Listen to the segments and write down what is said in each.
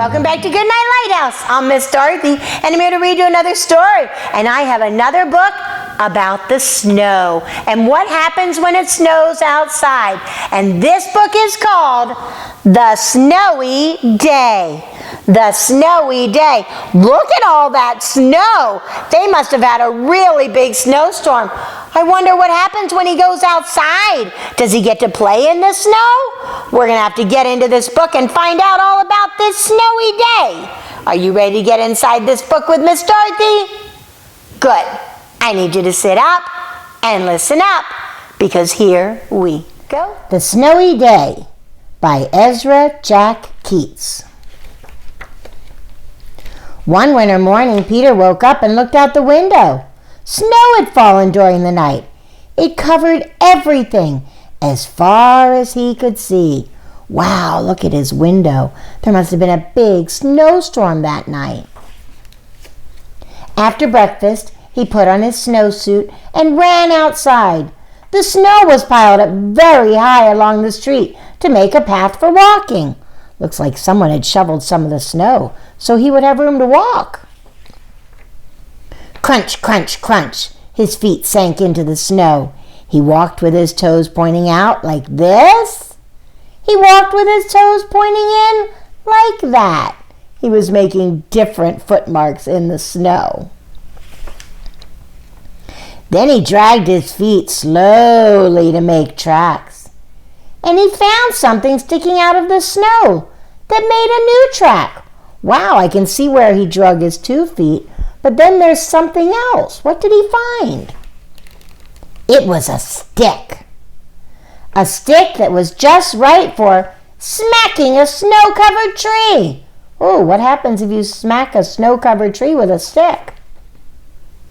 Welcome back to Goodnight Lighthouse. I'm Miss Dorothy, and I'm here to read you another story. And I have another book about the snow and what happens when it snows outside. And this book is called The Snowy Day. The Snowy Day. Look at all that snow. They must have had a really big snowstorm. I wonder what happens when he goes outside. Does he get to play in the snow? We're going to have to get into this book and find out all about this snowy day. Are you ready to get inside this book with Miss Dorothy? Good. I need you to sit up and listen up, because here we go. The Snowy Day by Ezra Jack Keats. One winter morning, Peter woke up and looked out the window. Snow had fallen during the night. It covered everything as far as he could see. Wow, look at his window. There must have been a big snowstorm that night. After breakfast, he put on his snowsuit and ran outside. The snow was piled up very high along the street to make a path for walking. Looks like someone had shoveled some of the snow so he would have room to walk. Crunch, crunch, crunch. His feet sank into the snow. He walked with his toes pointing out like this. He walked with his toes pointing in like that. He was making different footmarks in the snow. Then he dragged his feet slowly to make tracks. And he found something sticking out of the snow that made a new track. Wow, I can see where he drug his 2 feet. But then there's something else. What did he find? It was a stick. A stick that was just right for smacking a snow-covered tree. Oh, what happens if you smack a snow-covered tree with a stick?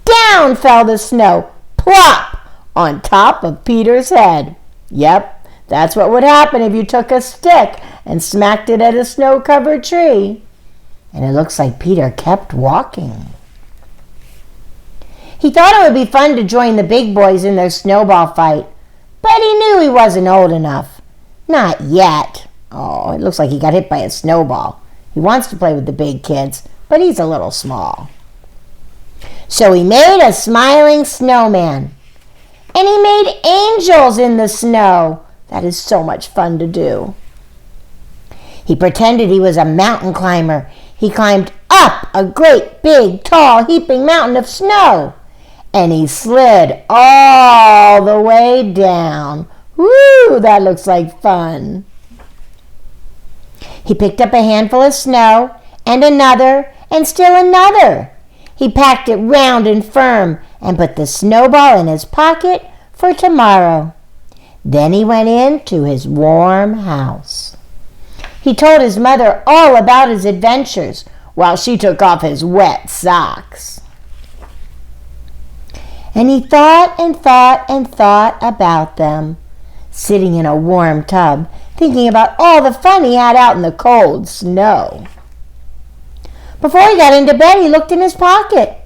Down fell the snow, plop, on top of Peter's head. Yep, that's what would happen if you took a stick and smacked it at a snow-covered tree. And it looks like Peter kept walking. He thought it would be fun to join the big boys in their snowball fight, but he knew he wasn't old enough. Not yet. Oh, it looks like he got hit by a snowball. He wants to play with the big kids, but he's a little small. So he made a smiling snowman, and he made angels in the snow. That is so much fun to do. He pretended he was a mountain climber. He climbed up a great, big, tall, heaping mountain of snow. And he slid all the way down. Woo, that looks like fun. He picked up a handful of snow, and another, and still another. He packed it round and firm, and put the snowball in his pocket for tomorrow. Then he went into his warm house. He told his mother all about his adventures while she took off his wet socks. And he thought and thought and thought about them, sitting in a warm tub, thinking about all the fun he had out in the cold snow. Before he got into bed, he looked in his pocket.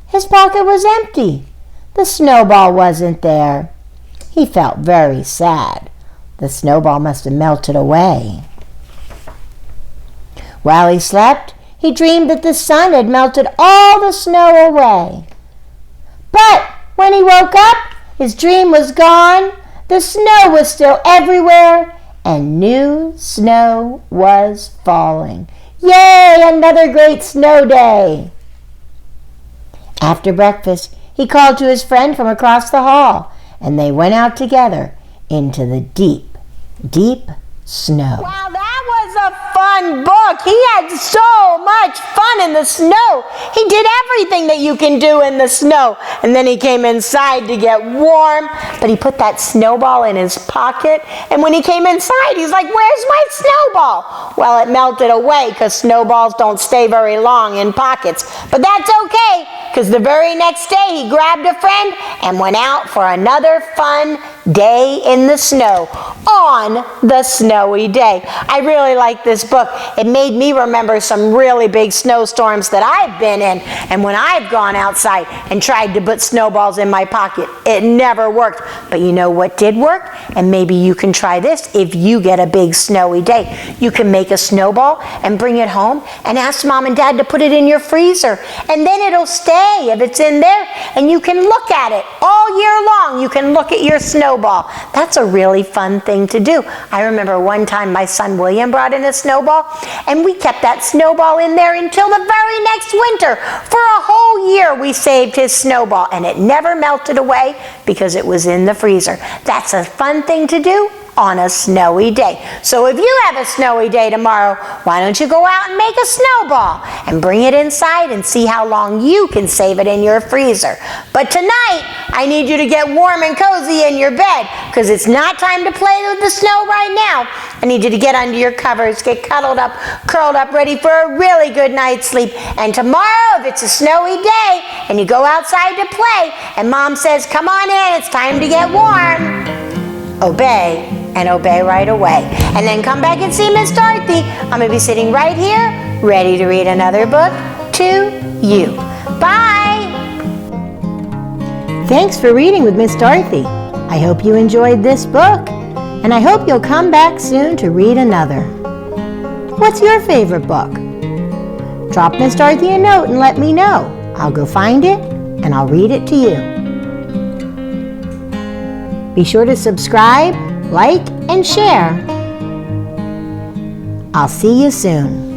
His pocket was empty. The snowball wasn't there. He felt very sad. The snowball must have melted away. While he slept, he dreamed that the sun had melted all the snow away. But when he woke up, his dream was gone. The snow was still everywhere, and new snow was falling. Yay, another great snow day! After breakfast, he called to his friend from across the hall, and they went out together into the deep, deep snow. Wow, that was a fun book. He had so much fun in the snow. He did everything that you can do in the snow. And then he came inside to get warm, but he put that snowball in his pocket. And when he came inside, he's like, "Where's my snowball?" Well, it melted away because snowballs don't stay very long in pockets. But that's okay, because the very next day he grabbed a friend and went out for another fun day in the snow. on the snowy day. I really like this book. It made me remember some really big snowstorms that I've been in, and when I've gone outside and tried to put snowballs in my pocket, it never worked. But you know what did work? And maybe you can try this if you get a big snowy day. You can make a snowball and bring it home and ask Mom and Dad to put it in your freezer, and then it'll stay if it's in there, and you can look at it all year long. You can look at your snowball. That's a really fun thing to do. I remember one time my son William brought in a snowball, and we kept that snowball in there until the very next winter. For a whole year we saved his snowball, and it never melted away because it was in the freezer. That's a fun thing to do on a snowy day. So if you have a snowy day tomorrow, why don't you go out and make a snowball and bring it inside and see how long you can save it in your freezer. But tonight, I need you to get warm and cozy in your bed, because it's not time to play with the snow right now. I need you to get under your covers, get cuddled up, curled up, ready for a really good night's sleep. And tomorrow, if it's a snowy day and you go outside to play and Mom says, come on in, it's time to get warm, obey, and obey right away. And then come back and see Miss Dorothy. I'm going to be sitting right here, ready to read another book to you. Bye! Thanks for reading with Miss Dorothy. I hope you enjoyed this book, and I hope you'll come back soon to read another. What's your favorite book? Drop Miss Dorothy a note and let me know. I'll go find it, and I'll read it to you. Be sure to subscribe, like, and share. I'll see you soon.